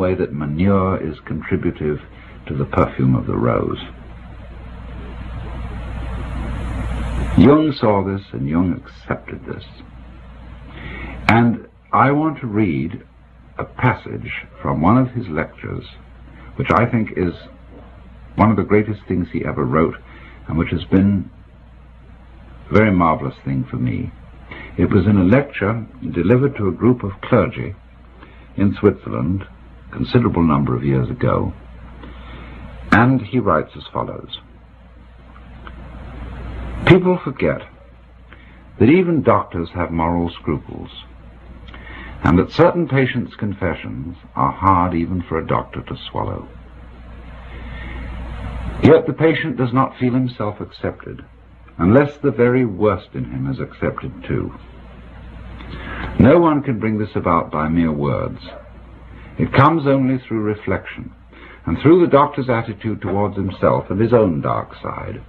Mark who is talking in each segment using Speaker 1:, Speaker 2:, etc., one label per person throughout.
Speaker 1: way that manure is contributive to the perfume of the rose. Jung saw this, and Jung accepted this. And I want to read a passage from one of his lectures, which I think is one of the greatest things he ever wrote, and which has been a very marvelous thing for me. It was in a lecture delivered to a group of clergy in Switzerland a considerable number of years ago, and he writes as follows: "People forget that even doctors have moral scruples, and that certain patients' confessions are hard even for a doctor to swallow. Yet the patient does not feel himself accepted, unless the very worst in him is accepted too. No one can bring this about by mere words. It comes only through reflection, and through the doctor's attitude towards himself and his own dark side.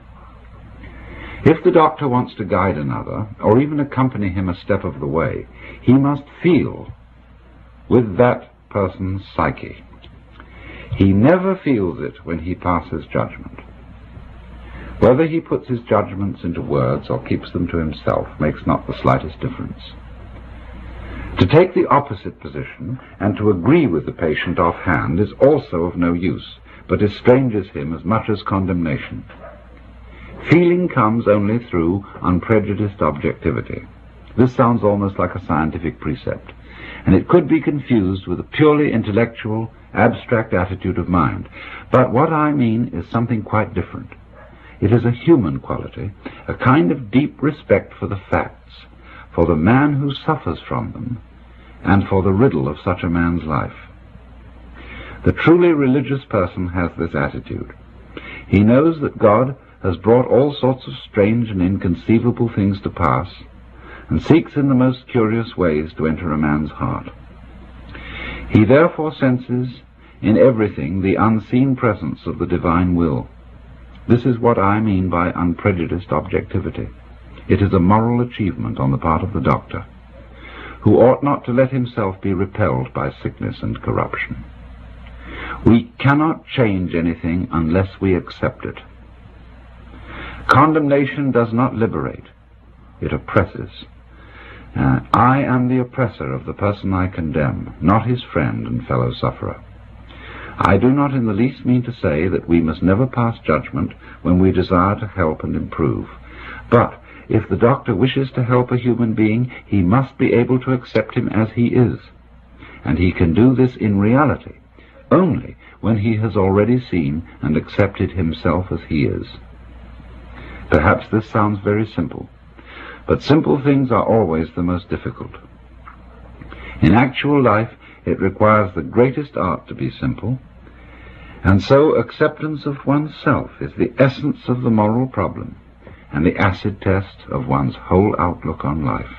Speaker 1: If the doctor wants to guide another, or even accompany him a step of the way, he must feel with that person's psyche. He never feels it when he passes judgment. Whether he puts his judgments into words or keeps them to himself makes not the slightest difference. To take the opposite position and to agree with the patient offhand is also of no use, but estranges him as much as condemnation. Feeling comes only through unprejudiced objectivity. This sounds almost like a scientific precept, and it could be confused with a purely intellectual, abstract attitude of mind. But what I mean is something quite different. It is a human quality, a kind of deep respect for the facts, for the man who suffers from them, and for the riddle of such a man's life. The truly religious person has this attitude. He knows that God has brought all sorts of strange and inconceivable things to pass, and seeks in the most curious ways to enter a man's heart. He therefore senses in everything the unseen presence of the divine will. This is what I mean by unprejudiced objectivity. It is a moral achievement on the part of the doctor, who ought not to let himself be repelled by sickness and corruption. We cannot change anything unless we accept it. Condemnation does not liberate, it oppresses. I am the oppressor of the person I condemn, not his friend and fellow sufferer. I do not in the least mean to say that we must never pass judgment when we desire to help and improve. But if the doctor wishes to help a human being, he must be able to accept him as he is. And he can do this in reality only when he has already seen and accepted himself as he is. Perhaps this sounds very simple, but simple things are always the most difficult. In actual life, it requires the greatest art to be simple, and so acceptance of oneself is the essence of the moral problem and the acid test of one's whole outlook on life.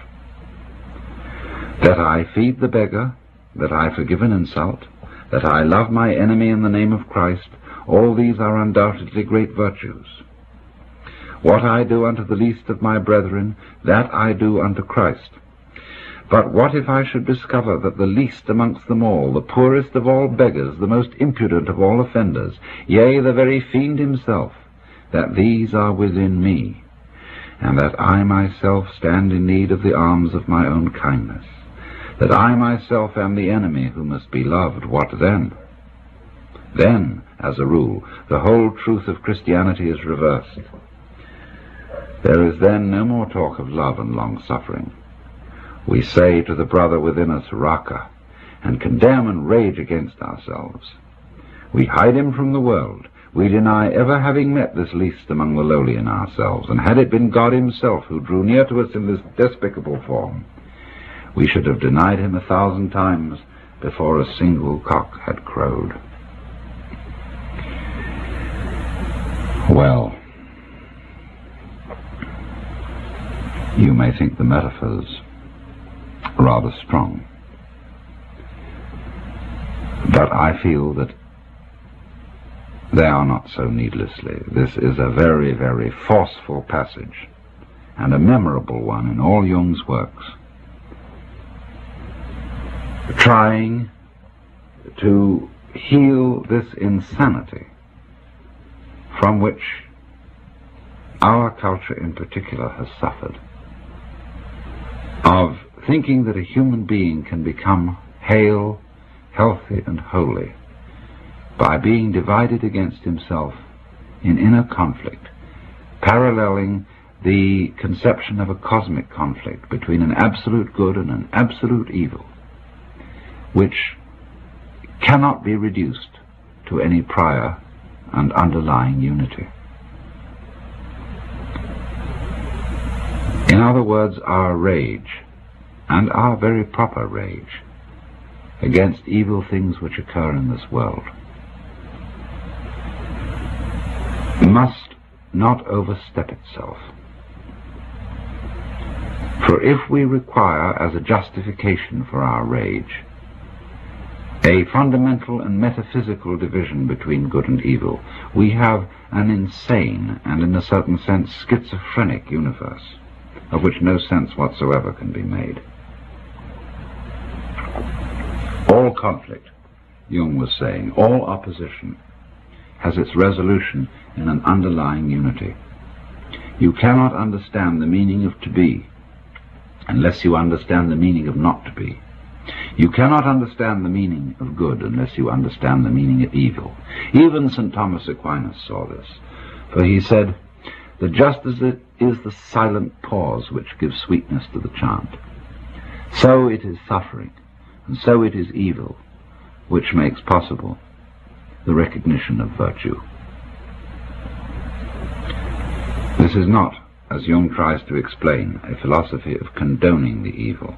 Speaker 1: That I feed the beggar, that I forgive an insult, that I love my enemy in the name of Christ, all these are undoubtedly great virtues. What I do unto the least of my brethren, that I do unto Christ. But what if I should discover that the least amongst them all, the poorest of all beggars, the most impudent of all offenders, yea, the very fiend himself, that these are within me, and that I myself stand in need of the alms of my own kindness, that I myself am the enemy who must be loved, what then? Then, as a rule, the whole truth of Christianity is reversed. There is then no more talk of love and long-suffering. We say to the brother within us, Raka, and condemn and rage against ourselves. We hide him from the world. We deny ever having met this least among the lowly in ourselves, and had it been God himself who drew near to us in this despicable form, we should have denied him 1,000 times before a single cock had crowed. Well, you may think the metaphors rather strong, but I feel that they are not so needlessly. This is a very, very forceful passage, and a memorable one in all Jung's works, trying to heal this insanity from which our culture in particular has suffered, of thinking that a human being can become hale, healthy, and holy by being divided against himself in inner conflict, paralleling the conception of a cosmic conflict between an absolute good and an absolute evil, which cannot be reduced to any prior and underlying unity. In other words, our rage, and our very proper rage, against evil things which occur in this world must not overstep itself. For if we require as a justification for our rage a fundamental and metaphysical division between good and evil, we have an insane and, in a certain sense, schizophrenic universe, of which no sense whatsoever can be made. All conflict, Jung was saying, all opposition, has its resolution in an underlying unity. You cannot understand the meaning of to be unless you understand the meaning of not to be. You cannot understand the meaning of good unless you understand the meaning of evil. Even St. Thomas Aquinas saw this, for he said that just as it is the silent pause which gives sweetness to the chant, so it is suffering, and so it is evil, which makes possible the recognition of virtue. This is not, as Jung tries to explain, a philosophy of condoning the evil.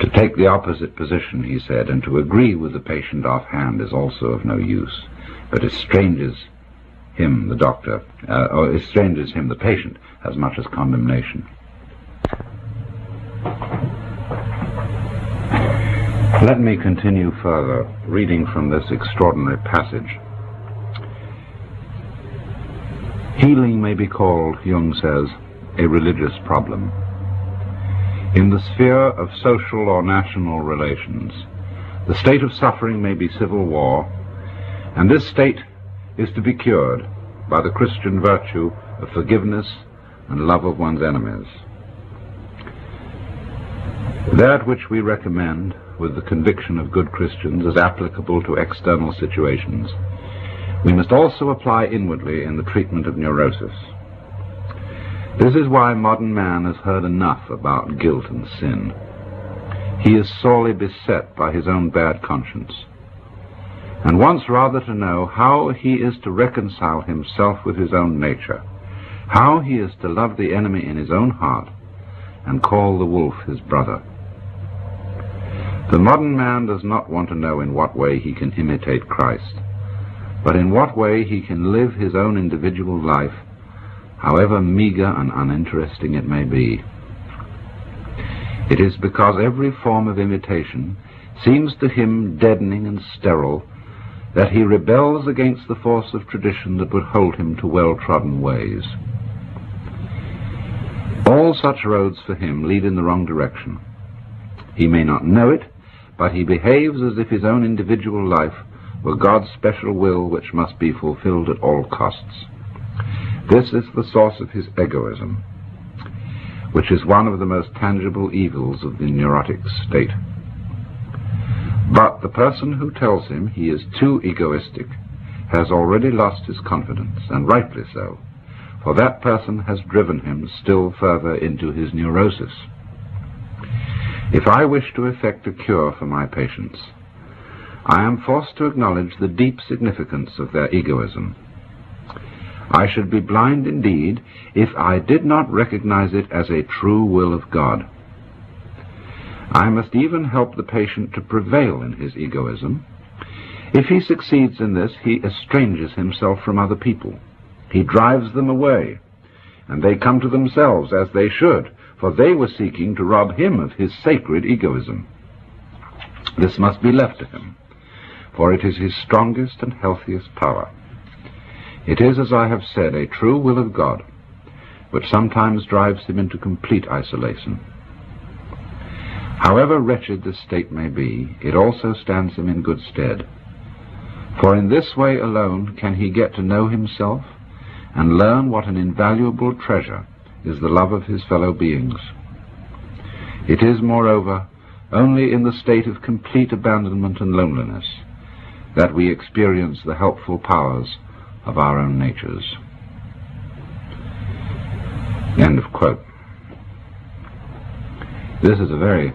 Speaker 1: To take the opposite position, he said, and to agree with the patient offhand is also of no use, but estranges him, the doctor, or estranges him, the patient, as much as condemnation. Let me continue further, reading from this extraordinary passage. Healing may be called, Jung says, a religious problem. In the sphere of social or national relations, the state of suffering may be civil war, and this state is to be cured by the Christian virtue of forgiveness and love of one's enemies. That which we recommend with the conviction of good Christians as applicable to external situations, we must also apply inwardly in the treatment of neurosis. This is why modern man has heard enough about guilt and sin. He is sorely beset by his own bad conscience, and wants rather to know how he is to reconcile himself with his own nature, how he is to love the enemy in his own heart, and call the wolf his brother. The modern man does not want to know in what way he can imitate Christ, but in what way he can live his own individual life, however meager and uninteresting it may be. It is because every form of imitation seems to him deadening and sterile that he rebels against the force of tradition that would hold him to well-trodden ways. All such roads for him lead in the wrong direction. He may not know it, but he behaves as if his own individual life were God's special will which must be fulfilled at all costs. This is the source of his egoism, which is one of the most tangible evils of the neurotic state. But the person who tells him he is too egoistic has already lost his confidence, and rightly so, for that person has driven him still further into his neurosis. If I wish to effect a cure for my patients, I am forced to acknowledge the deep significance of their egoism. I should be blind indeed if I did not recognize it as a true will of God. I must even help the patient to prevail in his egoism. If he succeeds in this, he estranges himself from other people. He drives them away, and they come to themselves as they should, for they were seeking to rob him of his sacred egoism. This must be left to him, for it is his strongest and healthiest power. It is, as I have said, a true will of God, which sometimes drives him into complete isolation. However wretched this state may be, it also stands him in good stead. For in this way alone can he get to know himself and learn what an invaluable treasure is the love of his fellow beings. It is, moreover, only in the state of complete abandonment and loneliness that we experience the helpful powers of our own natures. End of quote. This is a very